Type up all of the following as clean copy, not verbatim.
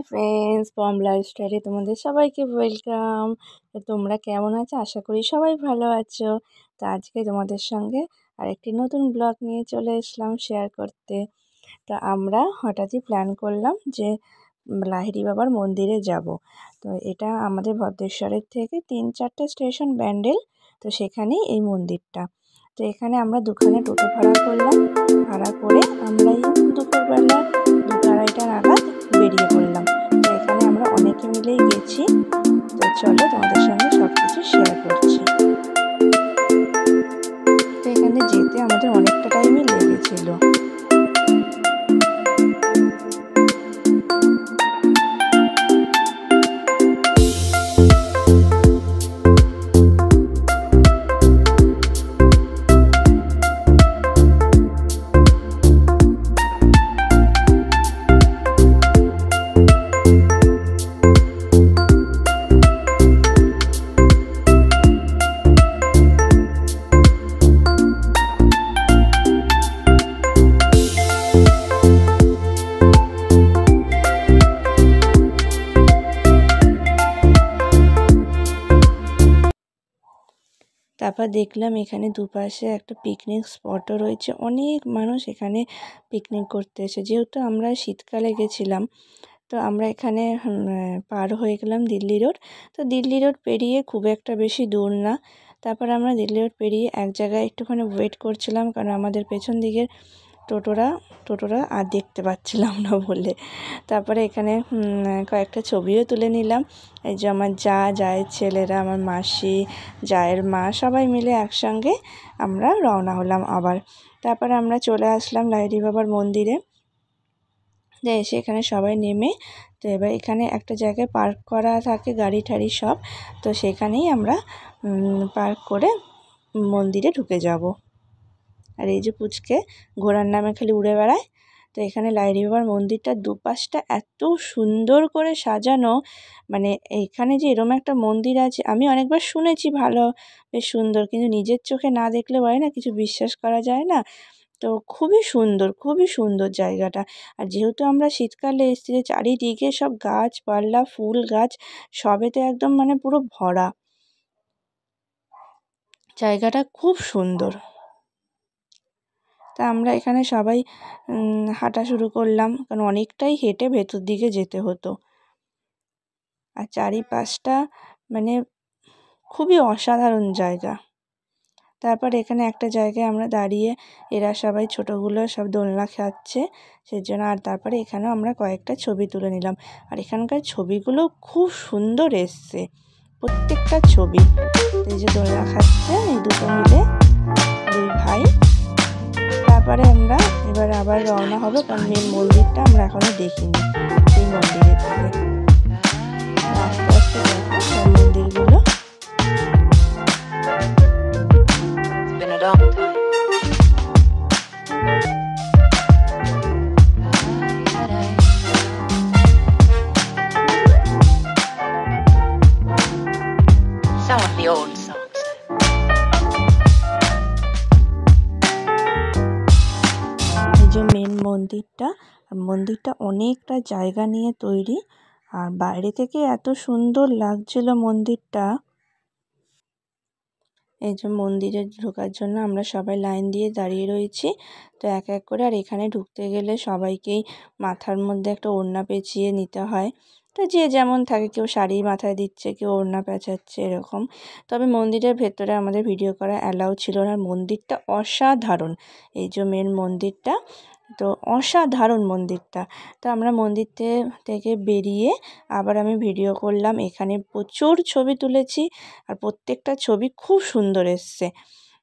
Friends, পম লাইফস্টাইলে তোমাদের সবাইকে ওয়েলকাম। তো তোমরা কেমন আছো? আশা করি সবাই ভালো আছো। তো আজকে তোমাদের সঙ্গে আরেকটি নতুন ব্লগ নিয়ে চলে এসলাম শেয়ার করতে। তো আমরা হঠাৎই প্ল্যান করলাম যে লাহিড়ী বাবার মন্দিরে যাব। তো এটা আমাদের ভদ্রেশ্বরের থেকে ৩-৪টে স্টেশন ব্যান্ডেল। তো সেখানেই এই মন্দিরটা। তো এখানে আমরা দুখানে টোটো ভাড়া করলাম। ভাড়া করে আমরা এই দুপুরবেলা 2-2:30 নাগাদ বেরিয়ে পড়লাম। তো এখানে আমরা অনেকে মিলেই গেছি। তো চলো তোমাদের সঙ্গে সব কিছু শেয়ার করছি। তো এখানে যেতে আমাদের অনেকটা টাইমই লেগেছিল। তারপর দেখলাম এখানে দুপাশে একটা পিকনিক স্পটও রয়েছে। অনেক মানুষ এখানে পিকনিক করতে এসে, যেহেতু আমরা শীতকালে গেছিলাম। তো আমরা এখানে পার হয়ে গেলাম দিল্লি রোড। তো দিল্লি রোড পেরিয়ে খুব একটা বেশি দূর না। তারপর আমরা দিল্লি রোড পেরিয়ে এক জায়গায় একটুখানি ওয়েট করছিলাম, কারণ আমাদের পেছন দিকের টোটোরা আর দেখতে পাচ্ছিলাম না বলে। তারপরে এখানে কয়েকটা ছবিও তুলে নিলাম। এই যে আমার জায়ের ছেলেরা, আমার মাসি, জায়ের মা, সবাই মিলে একসঙ্গে আমরা রওনা হলাম আবার। তারপরে আমরা চলে আসলাম লাহিড়ী বাবার মন্দিরে। এসে এখানে সবাই নেমে, তো এবার এখানে একটা জায়গায় পার্ক করা থাকে গাড়ি ঠাড়ি সব। তো সেখানেই আমরা পার্ক করে মন্দিরে ঢুকে যাব। আর এই যে পুচকে ঘোড়ার নামে খালি উড়ে বেড়ায়। তো এখানে লাহিড়ী বাবার মন্দিরটার দুপাশটা এত সুন্দর করে সাজানো, মানে এইখানে যে এরম একটা মন্দির আছে আমি অনেকবার শুনেছি, ভালো বেশ সুন্দর, কিন্তু নিজের চোখে না দেখলে বলে না কিছু বিশ্বাস করা যায় না। তো খুবই সুন্দর জায়গাটা। আর যেহেতু আমরা শীতকালে এসেছি, চারিদিকে সব গাছপালা, ফুল গাছ সবেতে একদম মানে পুরো ভরা। জায়গাটা খুব সুন্দর। তা আমরা এখানে সবাই হাঁটা শুরু করলাম, কারণ অনেকটাই হেঁটে ভেতর দিকে যেতে হতো। আর চারিপাশটা মানে খুবই অসাধারণ জায়গা। তারপর এখানে একটা জায়গায় আমরা দাঁড়িয়ে, এরা সবাই ছোটোগুলো সব দোলনা খাচ্ছে সেজন্য। আর তারপরে এখানেও আমরা কয়েকটা ছবি তুলে নিলাম। আর এখানকার ছবিগুলো খুব সুন্দর এসছে, প্রত্যেকটা ছবি। এই যে দোলনা খাচ্ছে এই দুটো মিলে, দুই ভাই। তারপরে আমরা এবার আবার রওনা হবে, কারণ মেন মন্দিরটা আমরা এখনো দেখিনি। এই মন্দিরের থেকে আস্তে আস্তে দেখো সব মন্দিরগুলো। Some of the old songs. এই যে মেন মন্দিরটা অনেকটা জায়গা নিয়ে তৈরি। আর বাইরে থেকে এত সুন্দর লাগছিল মন্দিরটা। এই যে মন্দিরে ঢোকার জন্য আমরা সবাই লাইন দিয়ে দাঁড়িয়ে রয়েছি। তো এক এক করে, আর এখানে ঢুকতে গেলে সবাইকেই মাথার মধ্যে একটা ওড়না পেঁচিয়ে নিতে হয়। তো যে যেমন থাকে, কেউ শাড়ি মাথায় দিচ্ছে, কেউ ওড়না পেঁচাচ্ছে এরকম। তবে মন্দিরের ভেতরে আমাদের ভিডিও করা অ্যালাউ ছিল না। মন্দিরটা অসাধারণ, এই যে মেন মন্দিরটা, তো অসাধারণ মন্দিরটা। তো আমরা মন্দির থেকে বেরিয়ে আবার আমি ভিডিও করলাম। এখানে প্রচুর ছবি তুলেছি, আর প্রত্যেকটা ছবি খুব সুন্দর এসছে,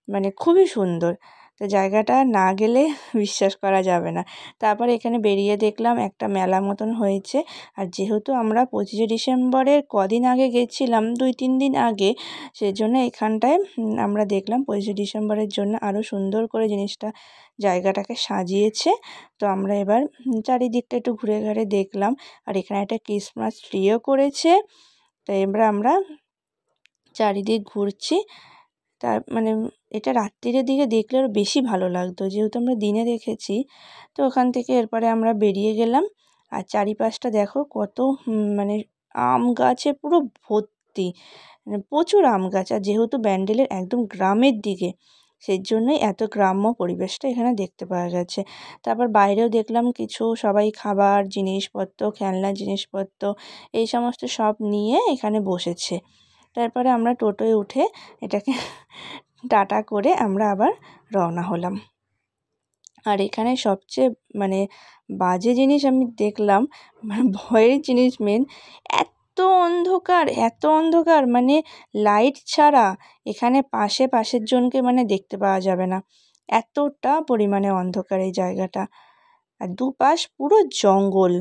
মানে খুবই সুন্দর। তো জায়গাটা না গেলে বিশ্বাস করা যাবে না। তারপর এখানে বেরিয়ে দেখলাম একটা মেলা মতন হয়েছে। আর যেহেতু আমরা 25শে ডিসেম্বরের কদিন আগে গেছিলাম, 2-3 দিন আগে, সেজন্য এখানটায় আমরা দেখলাম 25শে ডিসেম্বরের জন্য আরও সুন্দর করে জায়গাটাকে সাজিয়েছে। তো আমরা এবার চারিদিকটা একটু ঘুরে ঘুরে দেখলাম। আর এখানে একটা ক্রিসমাস ট্রিও করেছে। তো এবার আমরা চারিদিক ঘুরছি। তার মানে এটা রাত্রিরের দিকে দেখলে আরও বেশি ভালো লাগতো, যেহেতু আমরা দিনে দেখেছি। তো ওখান থেকে এরপরে আমরা বেরিয়ে গেলাম। আর চারিপাশটা দেখো কত মানে আম গাছে পুরো ভর্তি, মানে প্রচুর আম গাছ। আর যেহেতু ব্যান্ডেলের একদম গ্রামের দিকে, সেই জন্যই এত গ্রাম্য পরিবেশটা এখানে দেখতে পাওয়া গেছে। তারপর বাইরেও দেখলাম কিছু সবাই খাবার জিনিসপত্র, খেলনা জিনিসপত্র এই সমস্ত সব নিয়ে এখানে বসেছে। তারপরে আমরা টোটোয় উঠে এটাকে টাটা করে আমরা আবার রওনা হলাম। আর এখানে সবচেয়ে মানে বাজে জিনিস আমি দেখলাম, মানে ভয়ের জিনিস মেন, এত অন্ধকার, এত অন্ধকার, মানে লাইট ছাড়া এখানে পাশের জনকে মানে দেখতে পাওয়া যাবে না, এতটা পরিমাণে অন্ধকার এই জায়গাটা। আর দুপাশ পুরো জঙ্গল,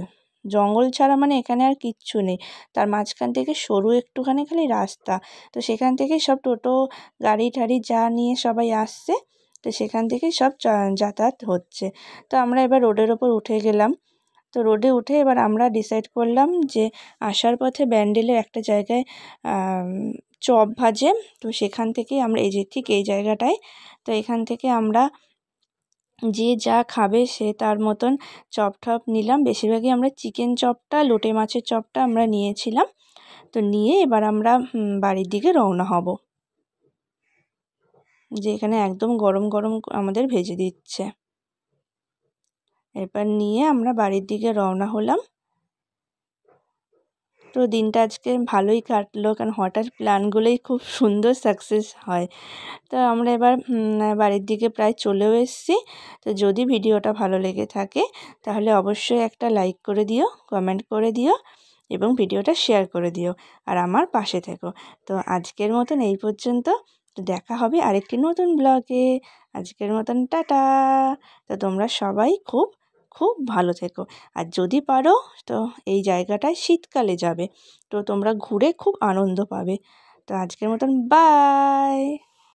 জঙ্গল ছাড়া মানে এখানে আর কিচ্ছু নেই। তার মাঝখান থেকে সরু একটুখানি খালি রাস্তা, তো সেখান থেকে সব টোটো গাড়ি টাড়ি যা নিয়ে সবাই আসছে, তো সেখান থেকেই সব যাতায়াত হচ্ছে। তো আমরা এবার রোডের ওপর উঠে গেলাম। তো রোডে উঠে এবার আমরা ডিসাইড করলাম যে আসার পথে ব্যান্ডেলের একটা জায়গায় চপ ভাজে, তো সেখান থেকেই আমরা এই যে ঠিক এই জায়গাটায়, তো এখান থেকে আমরা যে যা খাবে সে তার মতন চপ টপ নিলাম। বেশিরভাগই আমরা চিকেন চপটা, লোটে মাছের চপটা আমরা নিয়েছিলাম। তো নিয়ে এবার আমরা বাড়ির দিকে রওনা হব, যে এখানে একদম গরম গরম আমাদের ভেজে দিচ্ছে। এরপর নিয়ে আমরা বাড়ির দিকে রওনা হলাম। তো দিনটা আজকে ভালোই কাটলো, কারণ হঠাৎ প্ল্যানগুলোই খুব সুন্দর সাকসেস হয়। তো আমরা এবার বাড়ির দিকে প্রায় চলেও এসেছি। তো যদি ভিডিওটা ভালো লেগে থাকে তাহলে অবশ্যই একটা লাইক করে দিও, কমেন্ট করে দিও এবং ভিডিওটা শেয়ার করে দিও, আর আমার পাশে থেকো। তো আজকের মতন এই পর্যন্ত, তো দেখা হবে আরেকটি নতুন ব্লগে। আজকের মতন টাটা। তো তোমরা সবাই খুব খুব ভালো থেকো। আর যদি পারো তো এই জায়গাটায় শীতকালে যাবে, তো তোমরা ঘুরে খুব আনন্দ পাবে। তো আজকের মতন বাই।